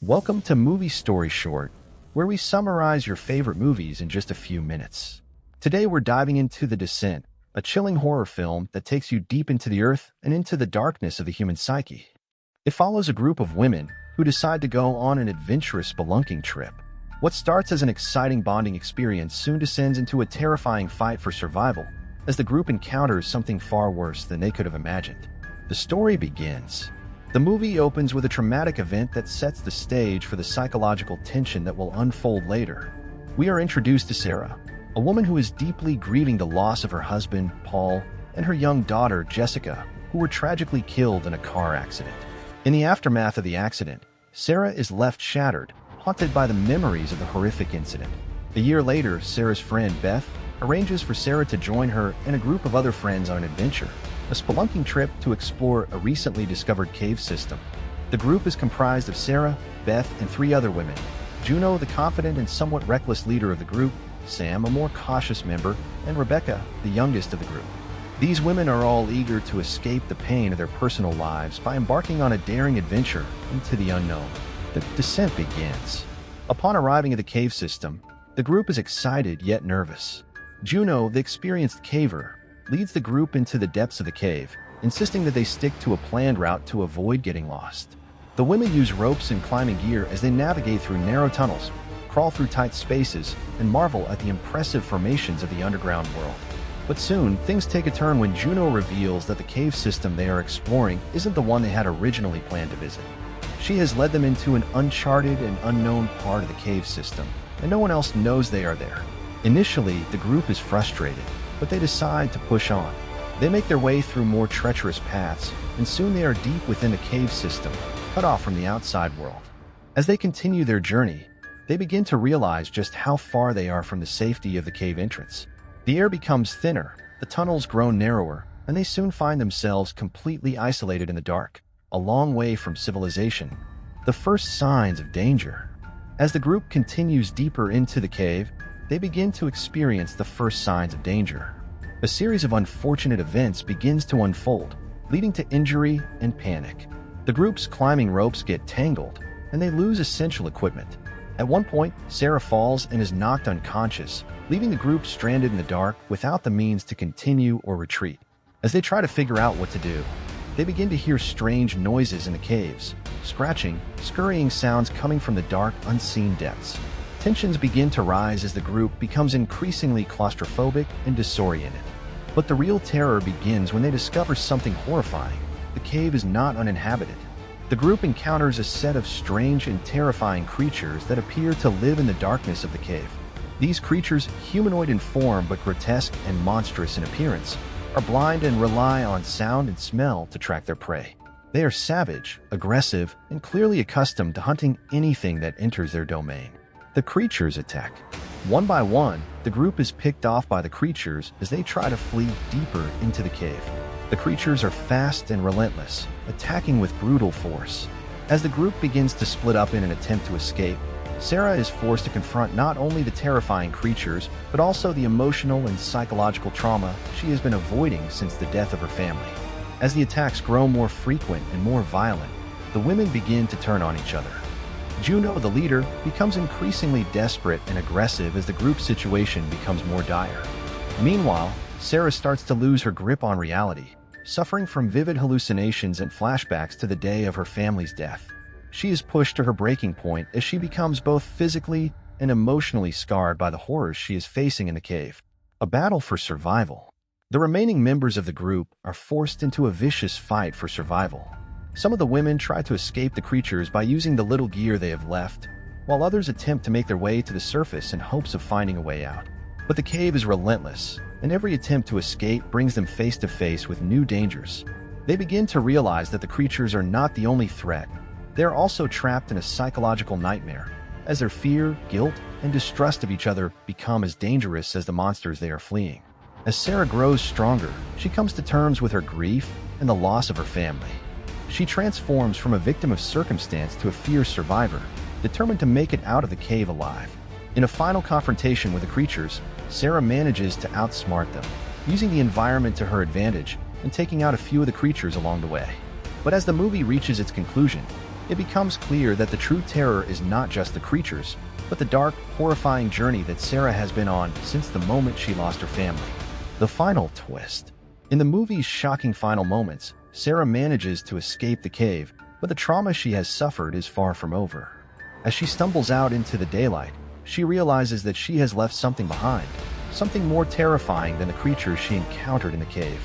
Welcome to Movie Story Short, where we summarize your favorite movies in just a few minutes. Today we're diving into The Descent, a chilling horror film that takes you deep into the earth and into the darkness of the human psyche. It follows a group of women who decide to go on an adventurous spelunking trip. What starts as an exciting bonding experience soon descends into a terrifying fight for survival as the group encounters something far worse than they could have imagined. The story begins. The movie opens with a traumatic event that sets the stage for the psychological tension that will unfold later. We are introduced to Sarah, a woman who is deeply grieving the loss of her husband, Paul, and her young daughter, Jessica, who were tragically killed in a car accident. In the aftermath of the accident, Sarah is left shattered, haunted by the memories of the horrific incident. A year later, Sarah's friend, Beth, arranges for Sarah to join her and a group of other friends on an adventure, a spelunking trip to explore a recently discovered cave system. The group is comprised of Sarah, Beth, and three other women: Juno, the confident and somewhat reckless leader of the group, Sam, a more cautious member, and Rebecca, the youngest of the group. These women are all eager to escape the pain of their personal lives by embarking on a daring adventure into the unknown. The descent begins. Upon arriving at the cave system, the group is excited yet nervous. Juno, the experienced caver, leads the group into the depths of the cave, insisting that they stick to a planned route to avoid getting lost. The women use ropes and climbing gear as they navigate through narrow tunnels, crawl through tight spaces, and marvel at the impressive formations of the underground world. But soon, things take a turn when Juno reveals that the cave system they are exploring isn't the one they had originally planned to visit. She has led them into an uncharted and unknown part of the cave system, and no one else knows they are there. Initially, the group is frustrated, but they decide to push on. They make their way through more treacherous paths, and soon they are deep within the cave system, cut off from the outside world. As they continue their journey, they begin to realize just how far they are from the safety of the cave entrance. The air becomes thinner, the tunnels grow narrower, and they soon find themselves completely isolated in the dark, a long way from civilization. The first signs of danger. As the group continues deeper into the cave, they begin to experience the first signs of danger. A series of unfortunate events begins to unfold, leading to injury and panic. The group's climbing ropes get tangled, and they lose essential equipment. At one point, Sarah falls and is knocked unconscious, leaving the group stranded in the dark without the means to continue or retreat. As they try to figure out what to do, they begin to hear strange noises in the caves, scratching, scurrying sounds coming from the dark, unseen depths. Tensions begin to rise as the group becomes increasingly claustrophobic and disoriented. But the real terror begins when they discover something horrifying. The cave is not uninhabited. The group encounters a set of strange and terrifying creatures that appear to live in the darkness of the cave. These creatures, humanoid in form but grotesque and monstrous in appearance, are blind and rely on sound and smell to track their prey. They are savage, aggressive, and clearly accustomed to hunting anything that enters their domain. The creatures attack. One by one, the group is picked off by the creatures as they try to flee deeper into the cave. The creatures are fast and relentless, attacking with brutal force. As the group begins to split up in an attempt to escape, Sarah is forced to confront not only the terrifying creatures, but also the emotional and psychological trauma she has been avoiding since the death of her family. As the attacks grow more frequent and more violent, the women begin to turn on each other. Juno, the leader, becomes increasingly desperate and aggressive as the group situation becomes more dire. Meanwhile, Sarah starts to lose her grip on reality, suffering from vivid hallucinations and flashbacks to the day of her family's death. She is pushed to her breaking point as she becomes both physically and emotionally scarred by the horrors she is facing in the cave. A battle for survival. The remaining members of the group are forced into a vicious fight for survival. Some of the women try to escape the creatures by using the little gear they have left, while others attempt to make their way to the surface in hopes of finding a way out. But the cave is relentless, and every attempt to escape brings them face to face with new dangers. They begin to realize that the creatures are not the only threat. They are also trapped in a psychological nightmare, as their fear, guilt, and distrust of each other become as dangerous as the monsters they are fleeing. As Sarah grows stronger, she comes to terms with her grief and the loss of her family. She transforms from a victim of circumstance to a fierce survivor, determined to make it out of the cave alive. In a final confrontation with the creatures, Sarah manages to outsmart them, using the environment to her advantage and taking out a few of the creatures along the way. But as the movie reaches its conclusion, it becomes clear that the true terror is not just the creatures, but the dark, horrifying journey that Sarah has been on since the moment she lost her family. The final twist. In the movie's shocking final moments, Sarah manages to escape the cave, but the trauma she has suffered is far from over. As she stumbles out into the daylight, she realizes that she has left something behind, something more terrifying than the creatures she encountered in the cave.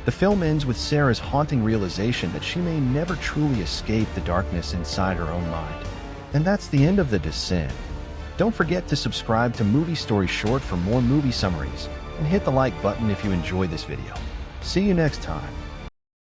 The film ends with Sarah's haunting realization that she may never truly escape the darkness inside her own mind. And that's the end of The Descent. Don't forget to subscribe to Movie Story Short for more movie summaries, and hit the like button if you enjoyed this video. See you next time.